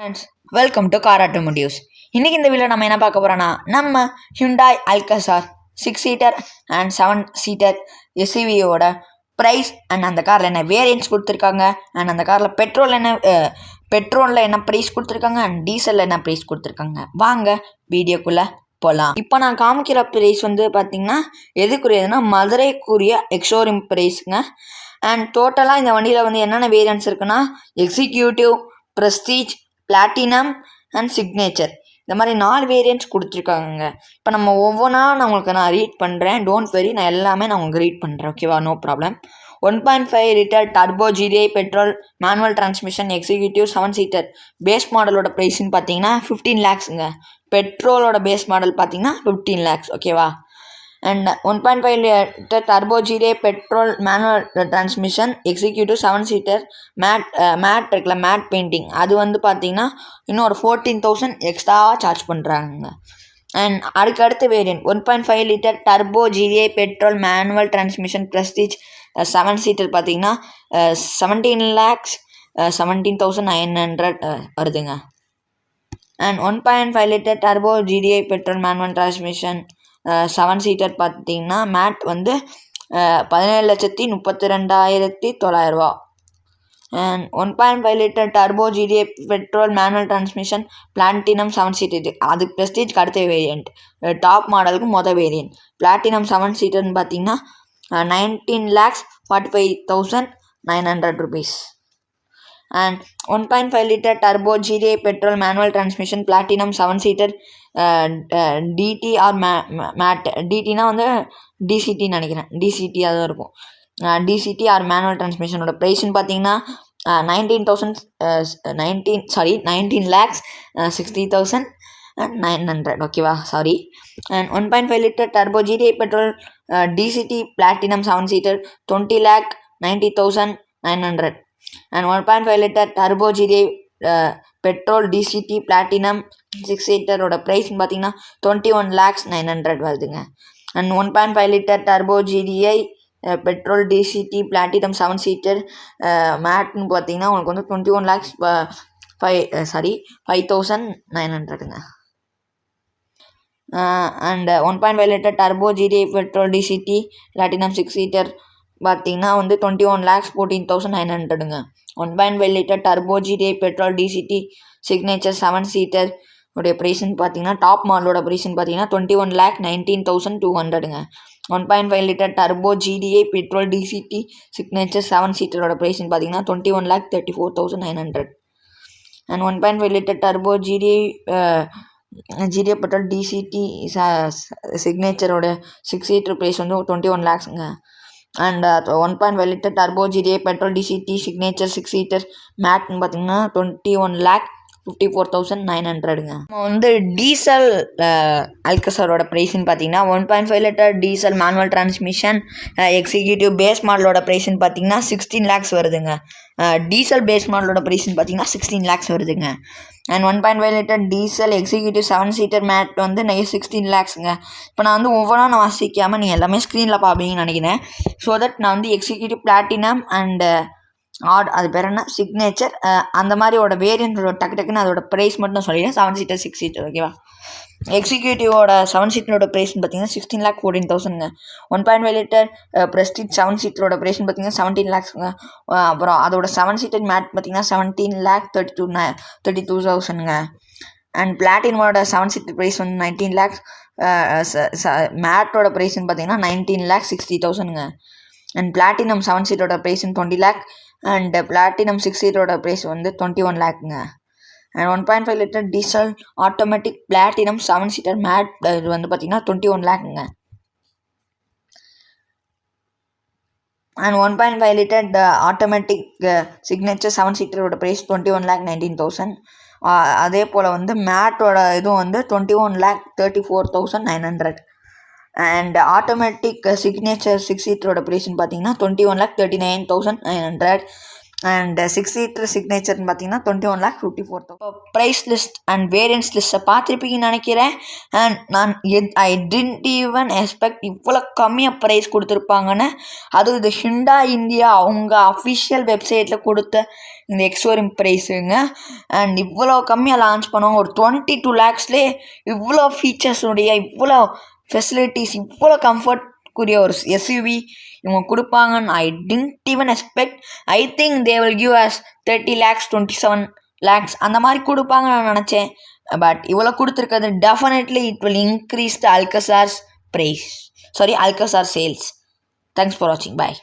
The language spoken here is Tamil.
Friends, welcome to car automotives. இன்றைக்கி இந்த வீடியோவில் நம்ம என்ன பார்க்க போகிறோன்னா, நம்ம Hyundai Alcazar 6 seater and 7 seater எஸ்யூவியோட ப்ரைஸ் அண்ட் அந்த காரில் என்ன வேரியன்ட்ஸ் கொடுத்துருக்காங்க அண்ட் அந்த காரில் பெட்ரோலில் என்ன ப்ரைஸ் கொடுத்துருக்காங்க அண்ட் டீசலில் என்ன ப்ரைஸ் கொடுத்துருக்காங்க. வாங்க வீடியோக்குள்ளே போகலாம். இப்போ நான் காமிக்கிற ப்ரைஸ் வந்து பார்த்திங்கன்னா எதுக்குரியதுன்னா மதுரைக்குரிய எக்ஸோரூம் ப்ரைஸுங்க. அண்ட் டோட்டலாக இந்த வண்டியில் வந்து என்னென்ன வேரியன்ட்ஸ் இருக்குன்னா executive, prestige, platinum and signature, இந்த மாதிரி 4 வேரியன்ட்ஸ் கொடுத்துருக்காங்க. இப்போ நம்ம ஒவ்வொன்றா நான் ரீட் பண்ணுறேன். டோன்ட் வெரி, நான் எல்லாமே நான் உங்களுக்கு ரீட் பண்ணுறேன். ஓகேவா, no problem. 1.5 litre turbo GDI petrol manual transmission executive 7 seater base மாடலோட ப்ரைஸ்ன்னு பார்த்தீங்கன்னா 15 lakhsங்க. பெட்ரோலோட பேஸ் மாடல் பார்த்தீங்கன்னா 15 lakhs. ஓகேவா. And 1.5 litre turbo GDI petrol manual transmission executive 7 seater matte இருக்குல்ல, மேட் பெயிண்டிங், அது வந்து பார்த்தீங்கன்னா இன்னும் ஒரு 14,000 எக்ஸ்ட்ராவாக சார்ஜ் பண்ணுறாங்க. அண்ட் அடுத்த variant 1.5 litre turbo GDI petrol manual transmission prestige 7 seater பார்த்தீங்கன்னா 17 lakhs 17,900 வருதுங்க. And 1.5 litre turbo GDI petrol manual transmission 7 seater பார்த்தீங்கன்னா மேட் வந்து 17,32,900. And 1.5 litre turbo GDI petrol manual transmission platinum 7 seater, அது ப்ரெஸ்டீஜ்க்கு அடுத்த வேரியண்ட், டாப் மாடலுக்கு மொதல் வேரியண்ட். பிளாட்டினம் 7 சீட்டர்னு பார்த்தீங்கன்னா 19,45,900 rupees. And 1.5 litre turbo GDI petrol manual transmission platinum 7 seater DT or matte, டிடினா வந்து டிசிடின்னு நினைக்கிறேன், டிசிடி அதுவும் இருக்கும். டிசிடி ஆர் மேனுவல் டிரான்ஸ்மிஷனோட ப்ரைஸ்ன்னு பார்த்தீங்கன்னா 19 lakhs 60,900. ஓகேவா, sorry. And 1.5 litre turbo GDI petrol DCT platinum 7 seater 20 lakh 90,900. And 1.5 litre turbo GDI petrol DCT platinum 6 சீட்டரோட ப்ரைஸ்ன்னு பார்த்தீங்கன்னா 21 lakhs 900 வருதுங்க. And 1.5 litre turbo GDI petrol DCT platinum 7 seater மேட்னு பார்த்தீங்கன்னா உங்களுக்கு வந்து 21 lakhs 5,900ங்க. And 1.5 litre turbo GDI petrol DCT platinum 6 seater பார்த்தீங்கன்னா வந்து 21 lakhs 14,900ங்க. 1.5 litre turbo GDI petrol DCT signature 7 seater உடைய ப்ரைஸ்ன்னு பார்த்தீங்கன்னா டாப் மாடலோட ப்ரைஸ்ன்னு பார்த்தீங்கன்னா 21 lakh 19,200ங்க. 1.5 litre turbo GDI petrol DCT signature 7 சீட்டரோட ப்ரைஸ்ன்னு பார்த்தீங்கன்னா 21 lakh 34,900. And 1.5 litre turbo GDI petrol DCT சிக்னேச்சரோட 6 சீட்டர் ப்ரைஸ் வந்து 21 lakhsங்க. And 1.5 litre turbo GDI petrol DCT signature 6 seater மேட்னு பார்த்தீங்கன்னா 21 lakh 54,900ங்க. நம்ம வந்து டீசல் அல்கசாரோட ப்ரைஸ்ன்னு பார்த்தீங்கன்னா 1.5 litre diesel manual transmission executive base மாடலோட ப்ரைஸ்ன்னு பார்த்தீங்கன்னா 16 lakhs வருதுங்க. டீசல் பேஸ் மாடலோட ப்ரைஸ்ன்னு பார்த்தீங்கன்னா 16 lakhs வருதுங்க. And 1.5 litre diesel executive 7 seater matte வந்து 16 lakhsங்க. இப்போ நான் வந்து ஒவ்வொன்றா நான் வாசிக்காமல் நீங்கள் எல்லாமே ஸ்க்ரீனில் பார்ப்பீங்கன்னு நினைக்கிறேன். ஸோ தட் நான் வந்து எக்ஸிக்யூட்டிவ் பிளாட்டினம் அண்டு அது பேர் என்ன சிக்னேச்சர் அந்த மாதிரியோட வேரியன்ட்டோட டக்குன்னு அதோட ப்ரைஸ் மட்டும் சொல்லிடுறேன். 7 சீட்டர் 6 சீட்டர். ஓகேவா. எக்ஸிக்யூட்டிவோட 7 சீட்டரோட ப்ரைஸ்ன்னு பார்த்தீங்கன்னா 16 lakh 14,000ங்க. 1.5 லிட்டர் ப்ரெஸ்டீஜ் 7 சீட்டரோட ப்ரைஸ்ன்னு பார்த்தீங்கன்னா 17 lakhsங்க. அப்புறம் அதோட 7 சீட்டர் மேட் பார்த்தீங்கன்னா 17 lakh 32,000ங்க. அண்ட் பிளாட்டினமோட 7 சீட்டர் ப்ரைஸ் வந்து 19 lakhs. மேட்டோட ப்ரைஸ்ன்னு பார்த்தீங்கன்னா 19 lakh 60,000ங்க. அண்ட் பிளாட்டினம் 7 சீட்டரோட ப்ரைஸ்ன்னு 20 lakh. அண்ட் பிளாட்டினம் 6 சீட்டரோட ப்ரைஸ் வந்து 21 lakhங்க. And 1.5 litre diesel automatic platinum 7 seater matte இது வந்து பார்த்தீங்கன்னா 21 lakhங்க. அண்ட் 1.5 லிட்டர் ஆட்டோமேட்டிக் சிக்னேச்சர் 7 சீட்டரோட ப்ரைஸ் 21 lakh 19,000. அதே போல் வந்து மேட்டோட இதுவும் வந்து 21 lakh 34,900. அண்ட் ஆட்டோமேட்டிக் சிக்னேச்சர் 6 சீட்டரோட ப்ரைஸ்ன்னு பார்த்தீங்கன்னா 21 lakh 39,900. அண்ட் 6 சீட்டர் சிக்னேச்சர்னு பார்த்தீங்கன்னா 21,54,000. இப்போ ப்ரைஸ் லிஸ்ட் அண்ட் வேரியன்ஸ் லிஸ்ட்டை பார்த்துருப்பீங்கன்னு நினைக்கிறேன். அண்ட் நான் ஐ டிடன்ட் ஈவன் எக்ஸ்பெக்ட் இவ்வளோ கம்மியாக ப்ரைஸ் கொடுத்துருப்பாங்கன்னு. அதுவும் இது ஹிண்டா இந்தியா அவங்க அஃபிஷியல் வெப்சைட்டில் கொடுத்த இந்த எக்ஸ்ஷோரூம் ப்ரைஸுங்க. அண்ட் இவ்வளோ கம்மியாக லான்ச் பண்ணுவாங்க. ஒரு 22 lakhsலேயே இவ்வளோ ஃபீச்சர்ஸுடைய இவ்வளோ ஃபெசிலிட்டிஸ் இவ்வளோ கம்ஃபர்ட்குரிய ஒரு எஸ்யூவி இவங்க கொடுப்பாங்கன்னு I didn't even expect. I think they will give us 30 lakhs 27 lakhs அந்த மாதிரி கொடுப்பாங்கன்னு நான் நினச்சேன். பட் இவ்வளோ கொடுத்துருக்கிறது definitely it will increase the அல்கசார்ஸ் price, sorry Alcazar sales. Thanks for வாட்சிங். பாய்.